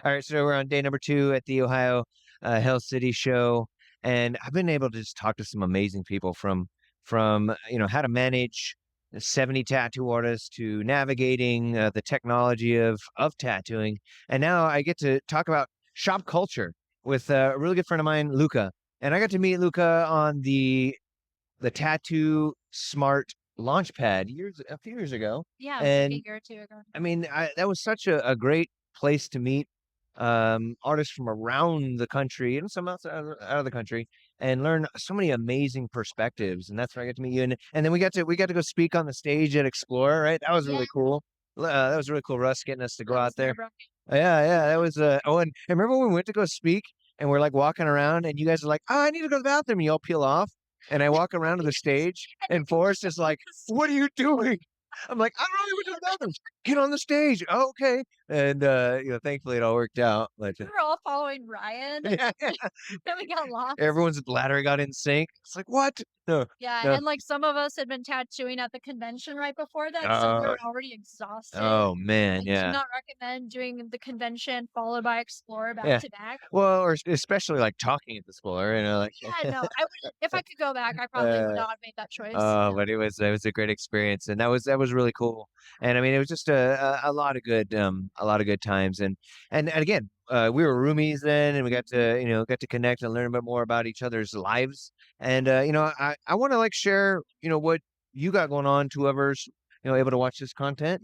All right, so we're on day number 2 at the Ohio Hell City show, and I've been able to just talk to some amazing people from how to manage 70 tattoo artists to navigating the technology of tattooing, and now I get to talk about shop culture with a really good friend of mine, Luka, and I got to meet Luka on the Tattoo Smart Launchpad a few years ago, Yeah, it was like a and year or 2 ago. I mean, that was such a great place to meet artists from around the country and some outside out of the country and learn so many amazing perspectives. And that's where I got to meet you. And then we got to go speak on the stage at Explore, right? That was Yeah, really cool. That was really cool, Russ, getting us to go that out was there. nerve-wracking. Yeah, that was oh, and remember when we went to go speak and we're like walking around and you guys are like, oh, I need to go to the bathroom, and you all peel off. And I walk around to the stage and Forrest is like, what are you doing? I'm like, I don't really went to the bathroom. Get on the stage. Oh, okay. And thankfully it all worked out. But We were all following Ryan, yeah, then we got lost. everyone's bladder got in sync. It's like, what? No, Yeah, no. and, like, some of us had been tattooing at the convention right before that, so we Uh, were already exhausted. oh man, I do yeah. not recommend doing the convention followed by Explore back Yeah. to back. Well, or especially like talking at the Explorer, like Yeah, no, I would if I could go back, I probably would uh not have made that choice. Yeah. but it was a great experience, and that was really cool. And I mean, it was just a lot of good times, and again, we were roomies then, and we got to connect and learn a bit more about each other's lives. And I want to like share what you got going on to whoever's able to watch this content,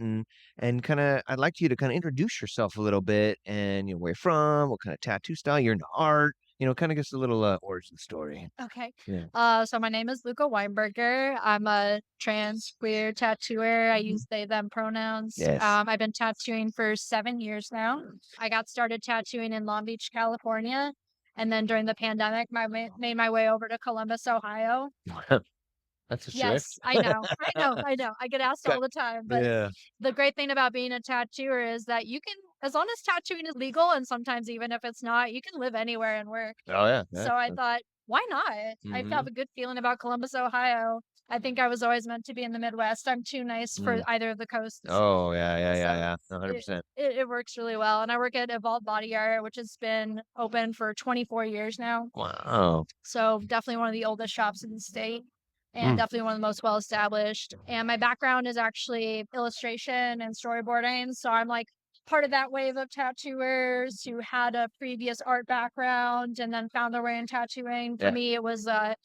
and kind of I'd like you to kind of introduce yourself a little bit, and where you're from, what kind of tattoo style you're into, art, kind of just a little origin story. Okay. Yeah. So my name is Luka Weinberger. I'm a trans queer tattooer. I use they them pronouns. Yes. I've been tattooing for 7 years now. I got started tattooing in Long Beach, California, and then during the pandemic, made my way over to Columbus, Ohio. That's a shift. Yes, I know, I know, I know. I get asked Okay. all the time, but Yeah. the great thing about being a tattooer is that you can, as long as tattooing is legal, and sometimes even if it's not, you can live anywhere and work. Oh yeah. Yeah. So I thought, why not? I Mm-hmm. have a good feeling about Columbus, Ohio. I think I was always meant to be in the Midwest. I'm too nice for Mm. either of the coasts. Oh yeah, yeah, yeah, So yeah. 100%. it works really well. And I work at Evolved Body Art, which has been open for 24 years now. Wow. So definitely one of the oldest shops in the state and Mm. definitely one of the most well established. And my background is actually illustration and storyboarding. So I'm like part of that wave of tattooers who had a previous art background and then found their way in tattooing. For Yeah. me, it was I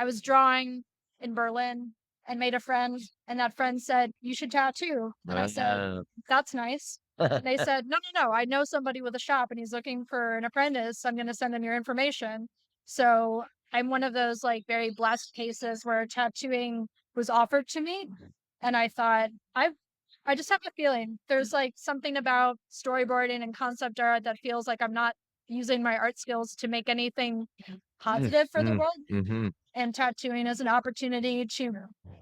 was drawing in Berlin and made a friend, and that friend said, "You should tattoo." And I said, Uh, "That's nice." And they said, "No, no, no. I know somebody with a shop and he's looking for an apprentice. I'm going to send him your information." So I'm one of those like very blessed cases where tattooing was offered to me. And I thought, I just have a feeling there's like something about storyboarding and concept art that feels like I'm not using my art skills to make anything mm, positive for the world. mm-hmm. And tattooing is an opportunity to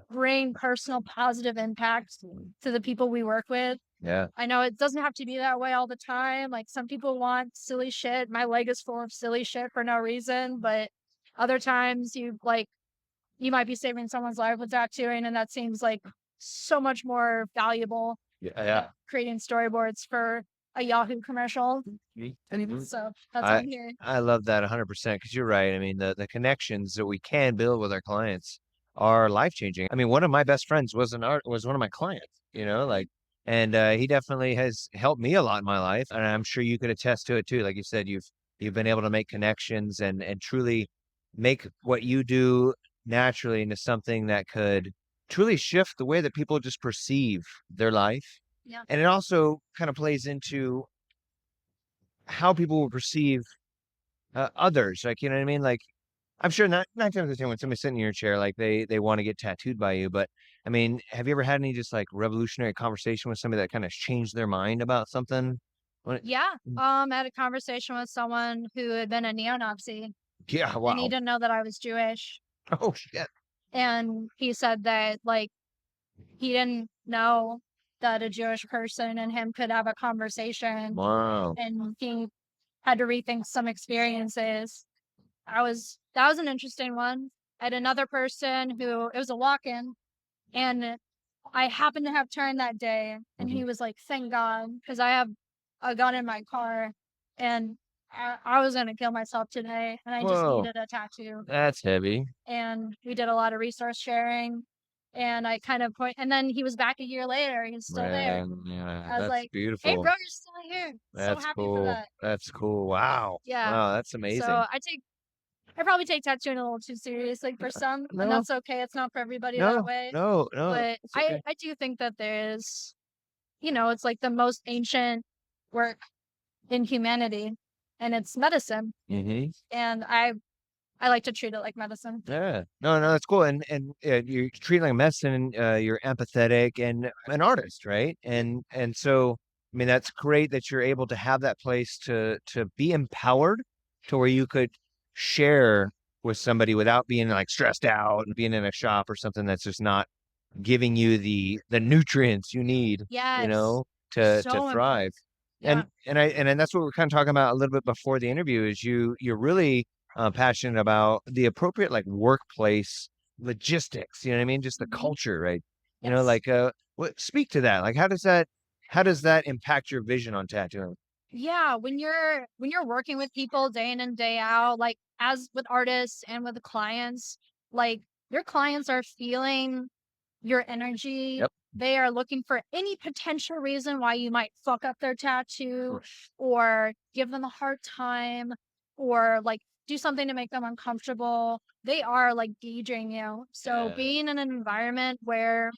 bring personal positive impact to the people we work with. Yeah. I know it doesn't have to be that way all the time. Like some people want silly shit. My leg is full of silly shit for no reason, but other times you might be saving someone's life with tattooing, and that seems like so much more valuable Yeah. than Yeah. creating storyboards for a Yahoo commercial. Mhm. So that's why I I'm here. I love that 100% because you're right. I mean, the connections that we can build with our clients are life changing. I mean, one of my best friends was one of my clients. And he definitely has helped me a lot in my life, and I'm sure you could attest to it too. Like you said, you've been able to make connections and truly make what you do naturally into something that could truly shift the way that people just perceive their life. Yeah. And it also kind of plays into how people will perceive others. Like, you know what I mean? Like, I'm sure not nine times out of ten when somebody's sitting in your chair, like they want to get tattooed by you. But I mean, have you ever had any just like revolutionary conversation with somebody that kind of changed their mind about something? Yeah. Mm. I had a conversation with someone who had been a neo-Nazi Yeah, and he wow. didn't know that I was Jewish. Oh shit. And he said that like he didn't know that a Jewish person and him could have a conversation Wow. and he had to rethink some experiences. That was an interesting one. I had another person who it was a walk-in and I happened to have turned that day and Mhm. he was like, thank God, because I have a gun in my car and I was gonna kill myself today, and I just Whoa, needed a tattoo. that's heavy. And we did a lot of resource sharing, and I kind of point and then he was back a year later, he's still there. Man, yeah, I was that's like, "Hey, bro, beautiful. you're still here." So That's happy for cool. that. That's cool. Wow. Yeah. Wow, that's So amazing. I probably take tattooing a little too seriously for some, and No, that's okay. It's not for everybody that no, way. no, no. But It's okay. I do think that there is, it's like the most ancient work in humanity, and it's medicine. Hmm. And I like to treat it like medicine. Yeah. No, no, that's cool. And you treat like medicine, you're empathetic and an artist, right? And so I mean that's great that you're able to have that place to be empowered to where you could share with somebody without being like stressed out and being in a shop or something that's just not giving you the nutrients you need, you Yes. know, to So thrive. important. Yeah. And that's what we're kind of talking about a little bit before the interview is you're really passionate about the appropriate like workplace logistics, you know what I mean? Just the Mhm. culture, right? You know, Yes. like what speak to that. Like how does that impact your vision on tattooing? Yeah, when you're working with people day in and day out, like as with artists and with the clients, like your clients are feeling your energy. Yep. They are looking for any potential reason why you might fuck up their tattoo or give them a hard time or like do something to make them uncomfortable. They are like gauging you. So Yeah. being in an environment where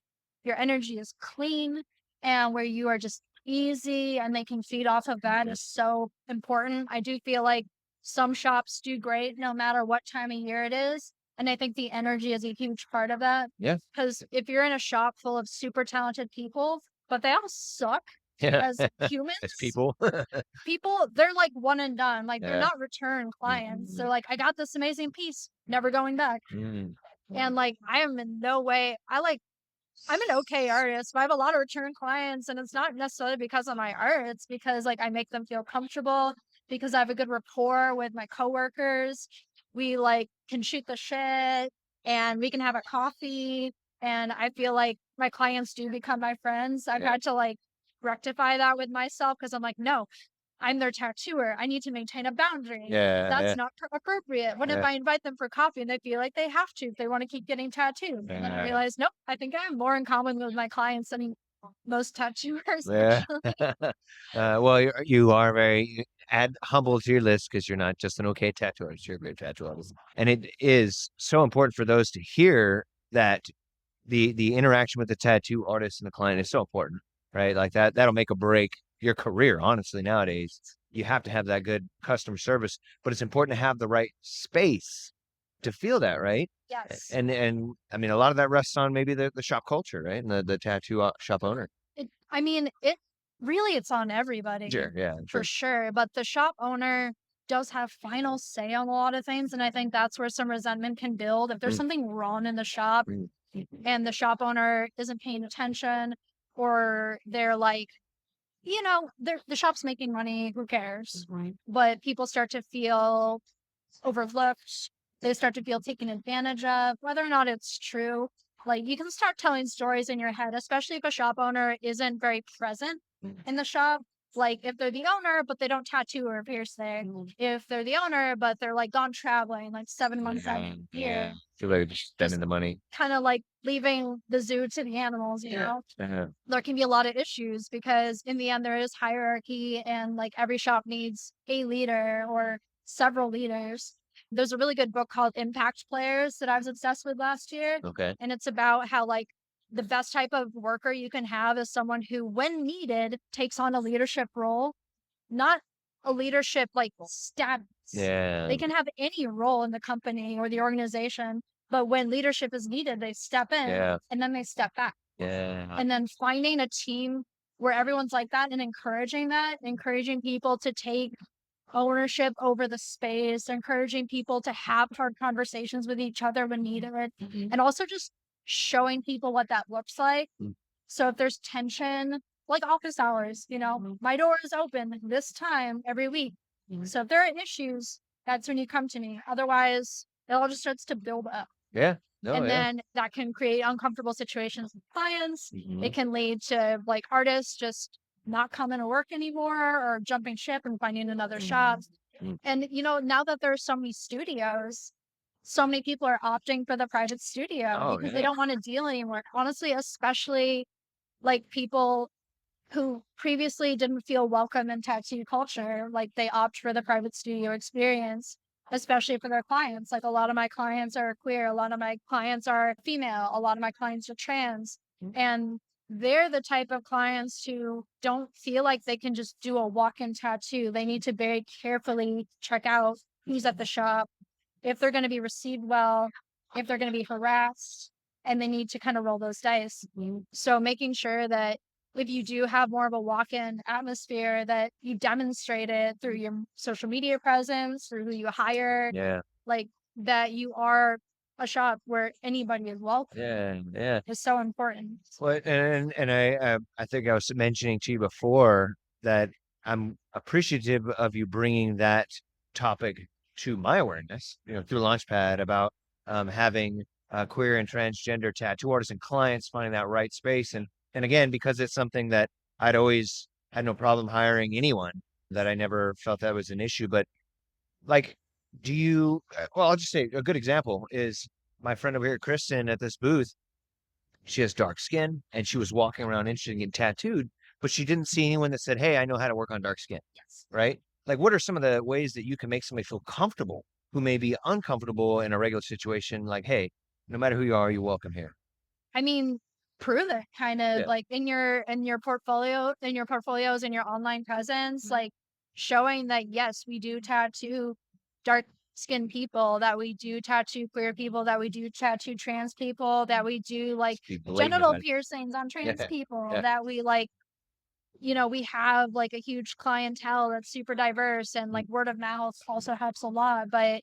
your energy is clean and where you are just easy and they can feed off of that is so important. I do feel like some shops do great no matter what time of year it is. And I think the energy is a huge part of that. Yeah. Because if you're in a shop full of super talented people, but they all suck Yeah. as As humans, people. people, they're like one and done. Like they're Yeah. not return clients. They're Mhm. like, I got this amazing piece, never going back. Mm. And like, I am in no way, I'm an okay artist, but I have a lot of return clients, and it's not necessarily because of my art. It's because like I make them feel comfortable, because I have a good rapport with my coworkers. We like can shoot the shit, and we can have a coffee. And I feel like my clients do become my friends. I've Yeah. had to like rectify that with myself because I'm like, no, I'm their tattooer. I need to maintain a boundary. Yeah. That's Yeah. not appropriate. What if Yeah. I invite them for coffee and they feel like they have to if they want to keep getting tattooed? And then I Yeah. realize, nope, I think I have more in common with my clients than most tattooers, Yeah. actually. Well, you are very add humble to your list because you're not just an okay tattoo artist, you're a great tattoo artist. And it is so important for those to hear that the interaction with the tattoo artist and the client is so important, right? Like that'll make or break your career, honestly, nowadays. You have to have that good customer service, but it's important to have the right space to feel that, right? Yes. And I mean a lot of that rests on maybe the shop culture, right? And the tattoo shop owner. I mean, it's on everybody Sure, yeah, for sure. sure. But the shop owner does have final say on a lot of things. And I think that's where some resentment can build. If there's Mm, something wrong in the shop mm, and the shop owner isn't paying attention, or they're like, the shop's making money, who cares? Right. But people start to feel overlooked. They start to feel taken advantage of, whether or not it's true. Like you can start telling stories in your head, especially if a shop owner isn't very present in the shop. Like if they're the owner, but they don't tattoo or pierce there. If they're the owner, but they're like gone traveling like 7 months out of yeah, the yeah. year, Feel like just spending just the money. kind of like leaving the zoo to the animals, you know? Uh-huh. There can be a lot of issues because in the end there is hierarchy and like every shop needs a leader or several leaders. There's a really good book called Impact Players that I was obsessed with last year. Okay. And it's about how like the best type of worker you can have is someone who, when needed, takes on a leadership role, not a leadership like status. Yeah. They can have any role in the company or the organization, but when leadership is needed, they step in Yeah. and then they step back. Yeah. And then finding a team where everyone's like that and encouraging that, encouraging people to take ownership over the space, encouraging people to have hard conversations with each other when needed, and also just showing people what that looks like. Mm. So if there's tension, like office hours, my door is open this time every week. So if there are issues, that's when you come to me. Otherwise, it all just starts to build up. Yeah. No, And yeah. then that can create uncomfortable situations with clients. Mhm. It can lead to like artists just not coming to work anymore or jumping ship and finding another shop. Mm. And, now that there's so many studios, so many people are opting for the private studio Oh because they yeah. don't want to deal anymore. Honestly, especially like people who previously didn't feel welcome in tattoo culture, like they opt for the private studio experience, especially for their clients. Like a lot of my clients are queer, a lot of my clients are female, a lot of my clients are trans. And they're the type of clients who don't feel like they can just do a walk in tattoo. They need to very carefully check out who's at the shop, if they're going to be received well, if they're going to be harassed, and they need to kind of roll those dice. So making sure that if you do have more of a walk-in atmosphere, that you demonstrate it through your social media presence, through who you hire, Yeah. like that you are a shop where anybody is welcome Yeah. Yeah. is so important. Well, and I think I was mentioning to you before that I'm appreciative of you bringing that topic to my awareness, through Launchpad about having queer and transgender tattoo artists and clients finding that right space, and again because it's something that I'd always had no problem hiring anyone, that I never felt that was an issue. But like, do you? Well, I'll just say a good example is my friend over here, Kristen, at this booth. She has dark skin and she was walking around interested in getting tattooed, but she didn't see anyone that said, "Hey, I know how to work on dark skin." Yes. Right? Like, what are some of the ways that you can make somebody feel comfortable who may be uncomfortable in a regular situation? Like, hey, no matter who you are, you're welcome here. I mean, prove it kind of Yeah. like in your portfolio, in your portfolios, in your online presence, like showing that yes, we do tattoo dark skinned people, that we do tattoo queer people, that we do tattoo trans people, that we do like Just be blatant genital about it. piercings on trans Yeah. people, Yeah. that we like, we have like a huge clientele that's super diverse and Mm. like word of mouth also helps a lot. But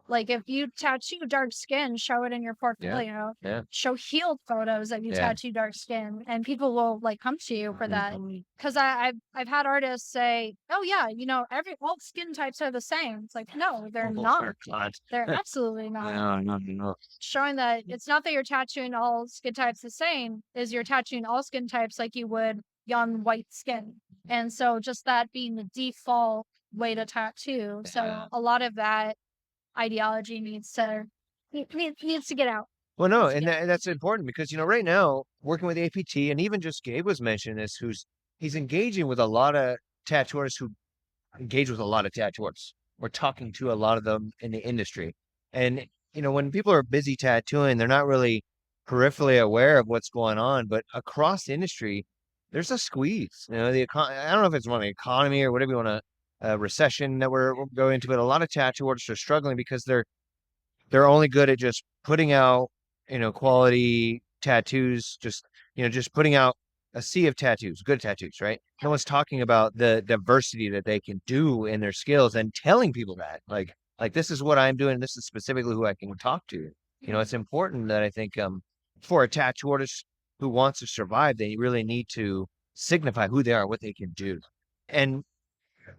like if you tattoo dark skin, show it in your Yeah. portfolio. Yeah. Show healed photos that you Yeah. tattoo dark skin, and people will like come to you for that. Mhm. Because I've had artists say, "Oh yeah, every all skin types are the same." It's like no, they're Oh, not. my God. They're absolutely not. No, no, no. Showing that it's not that you're tattooing all skin types the same, is you're tattooing all skin types like you would young white skin. And so just that being the default way to tattoo. Yeah. So a lot of that ideology needs to get out. Well, no, Needs to and get out. that's important because right now working with APT, and even just Gabe was mentioning this, he's engaging with a lot of tattoo artists who engage with a lot of tattoo artists. We're talking to a lot of them in the industry, and when people are busy tattooing, they're not really peripherally aware of what's going on. But across the industry, there's a squeeze. I don't know if it's one of the economy or whatever you want to, recession that we're going into, but a lot of tattoo artists are struggling because they're only good at just putting out, quality tattoos, just putting out a sea of tattoos, good tattoos, right? No one's talking about the diversity that they can do in their skills and telling people that, like this is what I'm doing. This is specifically who I can talk to. It's important that I think, for a tattoo artist who wants to survive, they really need to signify who they are, what they can do. And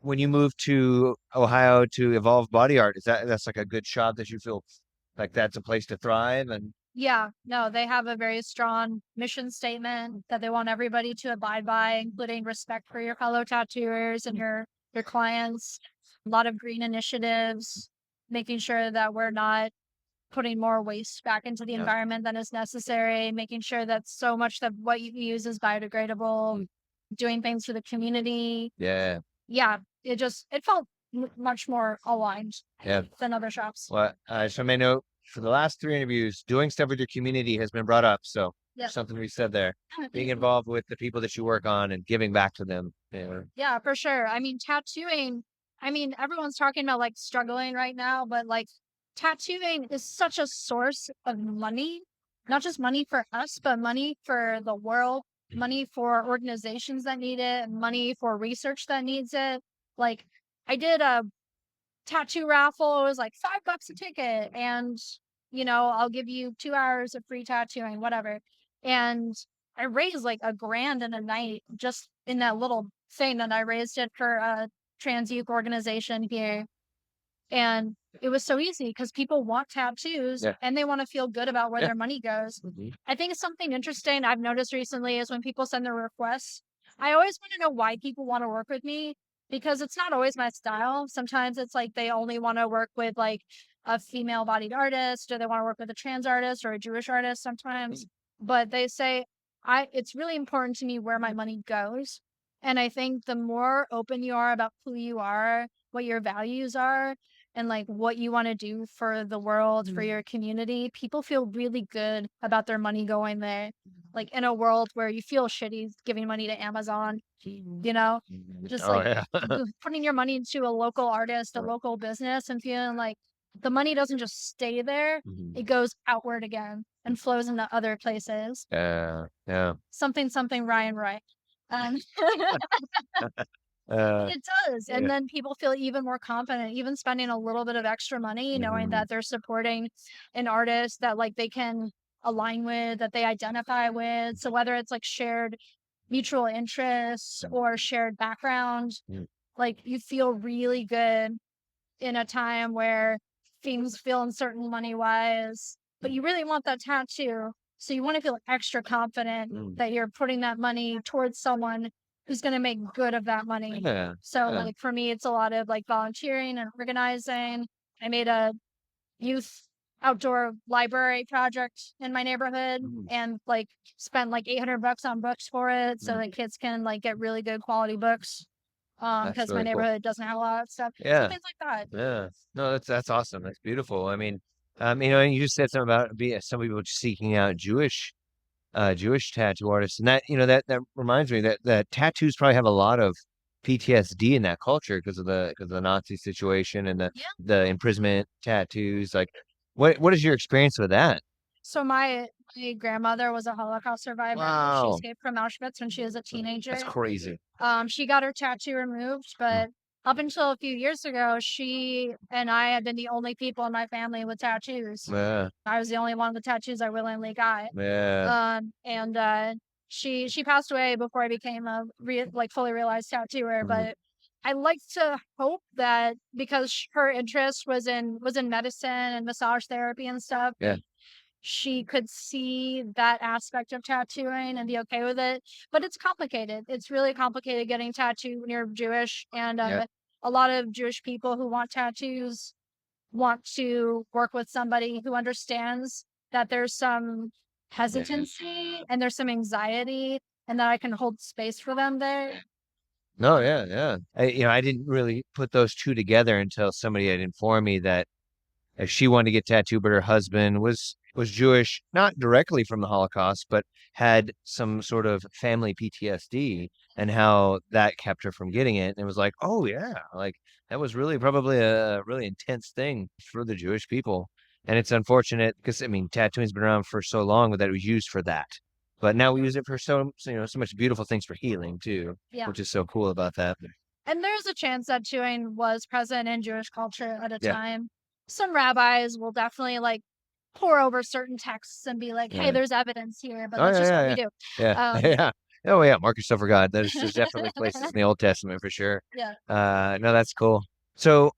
when you move to Ohio to Evolve Body Art, that's like a good shot that you feel like that's a place to thrive? And Yeah, no, they have a very strong mission statement that they want everybody to abide by, including respect for your fellow tattooers and your clients. A lot of green initiatives, making sure that we're not putting more waste back into the yeah, environment than is necessary, making sure that so much of what you use is biodegradable, doing things for the community. yeah, Yeah, it felt much more aligned yeah. than other shops. Well, so I may note for the last 3 interviews, doing stuff with your community has been brought up. So Yeah. something we said there, being involved with the people that you work on and giving back to them. Yeah. Yeah, for sure. I mean, tattooing, everyone's talking about like struggling right now, but like tattooing is such a source of money, not just money for us, but money for the world, money for organizations that need it, money for research that needs it. Like, I did a tattoo raffle. It was like $5 a ticket, and I'll give you 2 hours of free tattooing, whatever. And I raised like a grand in a night just in that little thing, and I raised it for a trans youth organization here. And it was so easy because people want tattoos Yeah. and they want to feel good about where Yeah. their money goes. Mhm. I think it's something interesting I've noticed recently is when people send their requests, I always want to know why people want to work with me because it's not always my style. Sometimes it's like they only want to work with like a female bodied artist or they want to work with a trans artist or a Jewish artist sometimes. But they say it's really important to me where my money goes. And I think the more open you are about who you are, what your values are, and like what you want to do for the world, for your community, people feel really good about their money going there. Like in a world where you feel shitty giving money to Amazon, just Oh like yeah. putting your money into a local artist, a local business, and feeling like the money doesn't just stay there, Mhm. it goes outward again and flows into other places. Yeah. Yeah. Something, something, Ryan Wright. Um, Uh, It does, and yeah. then people feel even more confident, even spending a little bit of extra money, knowing Mhm. that they're supporting an artist that, like, they can align with, that they identify with. So whether it's, like, shared mutual interests or shared background, Mm. like, you feel really good in a time where things feel uncertain money-wise, but you really want that tattoo. So you wanna feel extra confident Mm. that you're putting that money towards someone who's gonna make good of that money. Yeah. So, Yeah. like, for me, it's a lot of, like, volunteering and organizing. I made a youth outdoor library project in my neighborhood Mm. and, like, spent, like, $800 on books for it so Mm. that kids can, like, get really good quality books, That's because my really cool. neighborhood doesn't have a lot of stuff. So Yeah. things like that. Yeah. No, that's awesome. That's beautiful. I mean, and you just said something about some people seeking out Jewish tattoo artists, and that reminds me that tattoos probably have a lot of PTSD in that culture because of the Nazi situation and Yeah. the imprisonment tattoos. Like, what is your experience with that? So my grandmother was a Holocaust survivor. She Wow, escaped from Auschwitz when she was a that's teenager. crazy. She got her tattoo removed, Mm. but up until a few years ago, she and I had been the only people in my family with tattoos. Yeah, I was the only one with tattoos I willingly got. yeah, And she passed away before I became a like fully realized tattooer. mhm, But I like to hope that because her interest was in medicine and massage therapy and stuff, yeah, she could see that aspect of tattooing and be okay with it. But it's complicated. It's really complicated getting tattooed when you're Jewish, and yeah. a lot of Jewish people who want tattoos want to work with somebody who understands that there's some hesitancy and there's some anxiety and that I can hold space for them there. No, yeah, yeah. I didn't really put those two together until somebody had informed me that she wanted to get tattooed, but her husband was Jewish, not directly from the Holocaust, but had some sort of family PTSD, and how that kept her from getting it. And it was like, oh yeah, like that was really probably a really intense thing for the Jewish people. And it's unfortunate because I mean, tattooing's been around for so long that it was used for that. But now we use it for so much beautiful things for healing too, Yeah. which is so cool about that. And there's a chance that chewing was present in Jewish culture at a Yeah. time. Some rabbis will definitely like pour over certain texts and be like, hey, Yeah. there's evidence here, but Oh that's yeah, just what yeah, we yeah, do. yeah, Um, yeah. Oh yeah, mark yourself for God. There's definitely places in the Old Testament for sure. yeah. No, that's cool. So,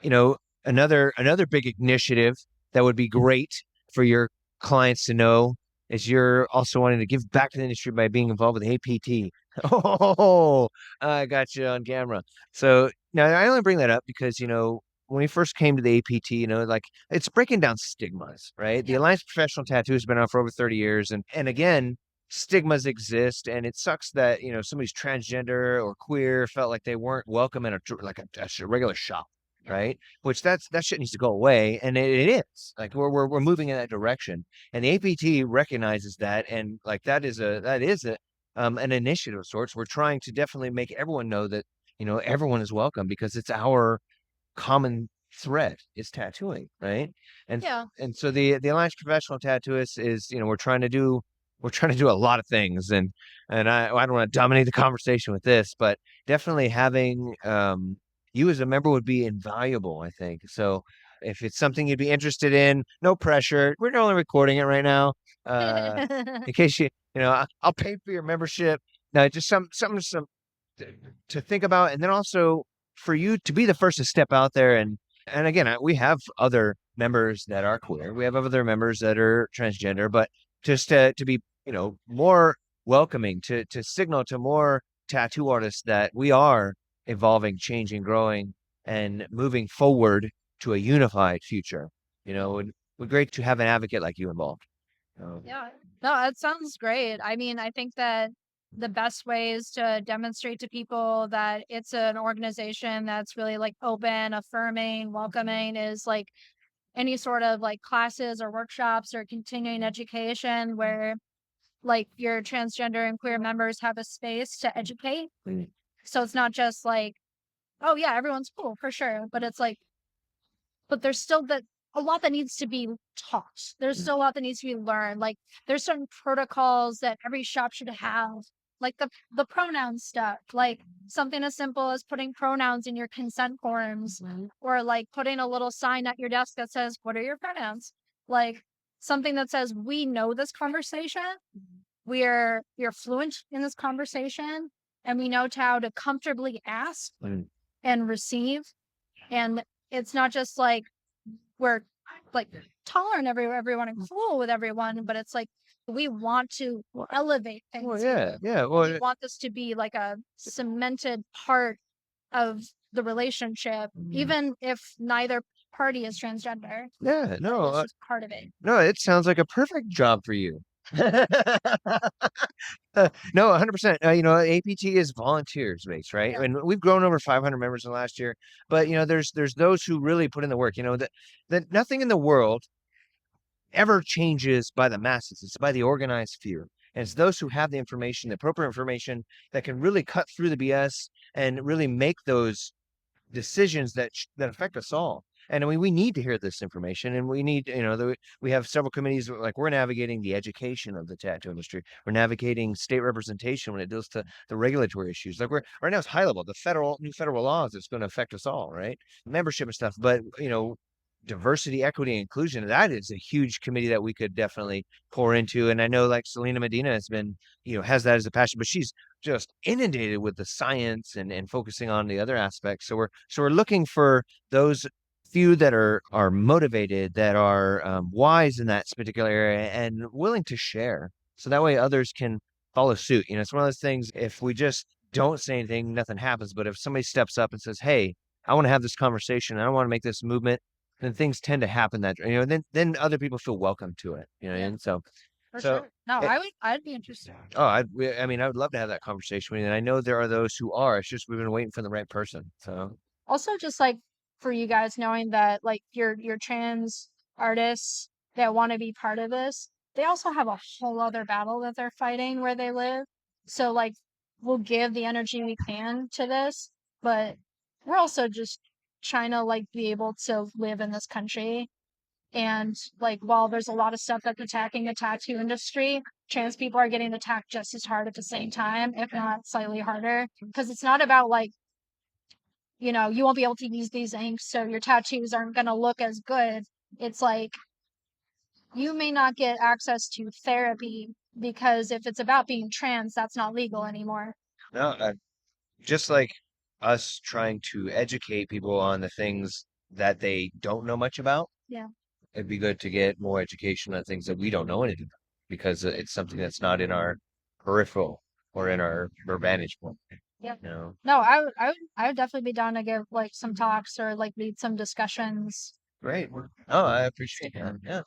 you know, another big initiative that would be great for your clients to know is you're also wanting to give back to the industry by being involved with APT. Oh, I got you on camera. So now I only bring that up because when we first came to the APT, like it's breaking down stigmas, right? The Yeah. Alliance of Professional Tattoo has been on for over 30 years, and again, stigmas exist, and it sucks that somebody's transgender or queer felt like they weren't welcome in a regular shop, right? Which that shit needs to go away, and it is like we're moving in that direction, and the APT recognizes that, and like that is an initiative of sorts. We're trying to definitely make everyone know that everyone is welcome because it's our common thread is tattooing, right? And Yeah. and so the Alliance Professional Tattooist is, we're trying to do a lot of things, and I don't want to dominate the conversation with this, but definitely having you as a member would be invaluable, I think. So if it's something you'd be interested in, no pressure. We're only recording it right now. Uh in case I'll pay for your membership. No, just some to think about, and then also for you to be the first to step out there, and again, we have other members that are queer, we have other members that are transgender, but just to be more welcoming, to signal to more tattoo artists that we are evolving, changing, growing, and moving forward to a unified future. We're great to have an advocate like you involved. Yeah. No, that sounds great. I mean, I think that the best ways to demonstrate to people that it's an organization that's really like open, affirming, welcoming is like any sort of like classes or workshops or continuing education where like your transgender and queer members have a space to educate. So it's not just like, oh yeah, everyone's cool for sure, but it's like, but there's still a lot that needs to be taught. There's still a lot that needs to be learned. Like there's certain protocols that every shop should have, like the pronoun stuff, like something as simple as putting pronouns in your consent forms, or like putting a little sign at your desk that says, "What are your pronouns?" Like something that says, "We know this conversation. We're fluent in this conversation, and we know how to comfortably ask and receive." And it's not just like we're like tolerant of everyone and cool with everyone, but it's like we want to elevate Well, things yeah, here. yeah. We want this to be like a cemented part of the relationship, even if neither party is transgender. Yeah, no, It's just part of it. no, it sounds like a perfect job for you. No, 100%. APT is volunteers based, right? Yeah. And we've grown over 500 members in the last year. But there's those who really put in the work. That nothing in the world ever changes by the masses. It's by the organized few. And it's those who have the information, the appropriate information, that can really cut through the BS and really make those decisions that affect us all. And I mean, we need to hear this information, and we need, we have several committees. Like we're navigating the education of the tattoo industry. We're navigating state representation when it deals to the regulatory issues. Like we're right now, it's high level, the new federal laws that's going to affect us all, right? Membership and stuff. But diversity, equity, and inclusion, that is a huge committee that we could definitely pour into. And I know like Selena Medina has been, has that as a passion, but she's just inundated with the science and focusing on the other aspects. So we're looking for those few that are motivated, that are wise in that particular area and willing to share. So that way others can follow suit. It's one of those things, if we just don't say anything, nothing happens. But if somebody steps up and says, hey, I want to have this conversation, I want to make this movement, then things tend to happen that, then other people feel welcome to it, Yeah, and so, for so sure. No, it, I'd be interested. oh, I mean, I would love to have that conversation with you. And I know there are those who are. It's just we've been waiting for the right person. So, Also, just like for you guys knowing that like your trans artists that want to be part of this, they also have a whole other battle that they're fighting where they live. So like we'll give the energy we can to this, but we're also just trying to like be able to live in this country. And like while there's a lot of stuff that's attacking the tattoo industry, trans people are getting attacked just as hard at the same time, if not slightly harder. Because it's not about like you won't be able to use these inks, so your tattoos aren't going to look as good. It's like you may not get access to therapy because if it's about being trans, that's not legal anymore. no, just like us trying to educate people on the things that they don't know much about, Yeah. it'd be good to get more education on things that we don't know anything about, because it's something that's not in our peripheral or in our vantage point. Yeah. You know, No, I would definitely be down to give like some talks or like lead some discussions. Great. Oh, I appreciate that. Yeah.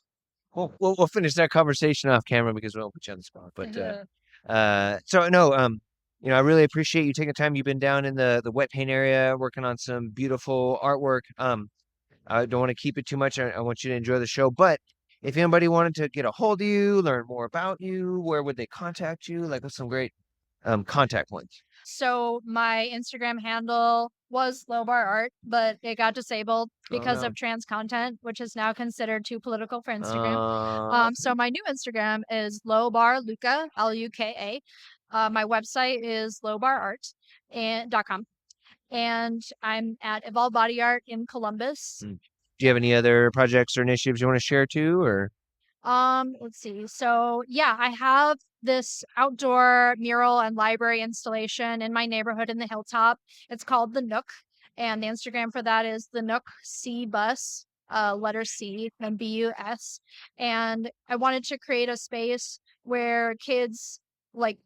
We'll finish that conversation off camera because we won't put you on the spot. But Yeah. so no, I really appreciate you taking time. You've been down in the wet paint area working on some beautiful artwork. I don't want to keep it too much. I want you to enjoy the show. But if anybody wanted to get a hold of you, learn more about you, where would they contact you? Like, what's some great contact points? So my Instagram handle was low bar art, but it got disabled Oh because no. of trans content, which is now considered too political for Instagram. So Okay. my new Instagram is low bar Luka, Luka. My website is lowbarart and .com. And I'm at Evolve Body Art in Columbus. Mm. Do you have any other projects or initiatives you want to share too, or? Let's see. So yeah, I have this outdoor mural and library installation in my neighborhood in the Hilltop. It's called the Nook, and the Instagram for that is the Nook C Bus, letter C and BUS. And I wanted to create a space where kids like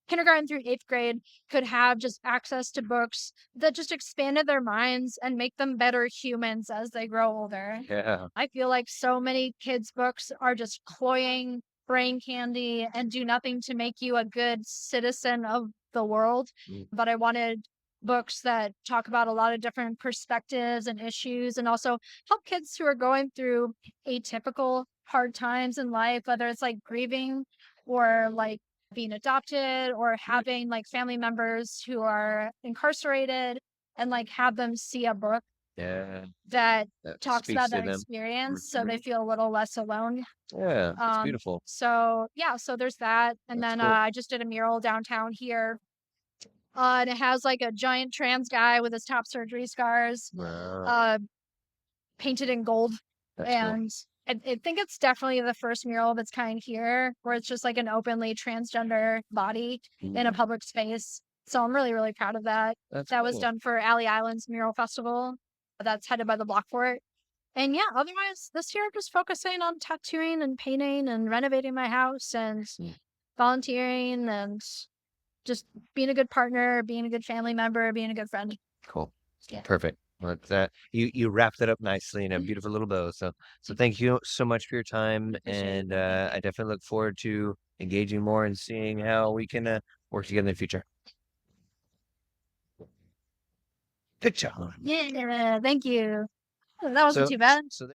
kindergarten through 8th grade could have just access to books that just expanded their minds and make them better humans as they grow older. Yeah. I feel like so many kids' books are just cloying brain candy and do nothing to make you a good citizen of the world. Mm. But I wanted books that talk about a lot of different perspectives and issues and also help kids who are going through atypical hard times in life, whether it's like grieving or like being adopted or having like family members who are incarcerated and like have them see a book Yeah. that That talks speaks about to that them. experience so they Mhm. feel a little less alone. Yeah, that's beautiful. So yeah, so there's that. And That's then cool. I just did a mural downtown here. And it has like a giant trans guy with his top surgery scars, Wow, uh, painted in gold. that's cool. And I think it's definitely the first mural of its kind here, where it's just like an openly transgender body in a Mm, public space. So I'm really, really proud of that. that's That was cool. done for Alley Island's Mural Festival. That's headed by the Block Fort. And yeah, otherwise this year I'm just focusing on tattooing and painting and renovating my house and Mm, volunteering and just being a good partner, being a good family member, being a good friend. cool. Yeah. Perfect. Well, that you wrapped it up nicely in a Mhm. beautiful little bow. So thank you so much for your time, Appreciate it. and Thank you. I definitely look forward to engaging more and seeing how we can work together in the future. Good job. Yeah, thank you. That wasn't So too bad. so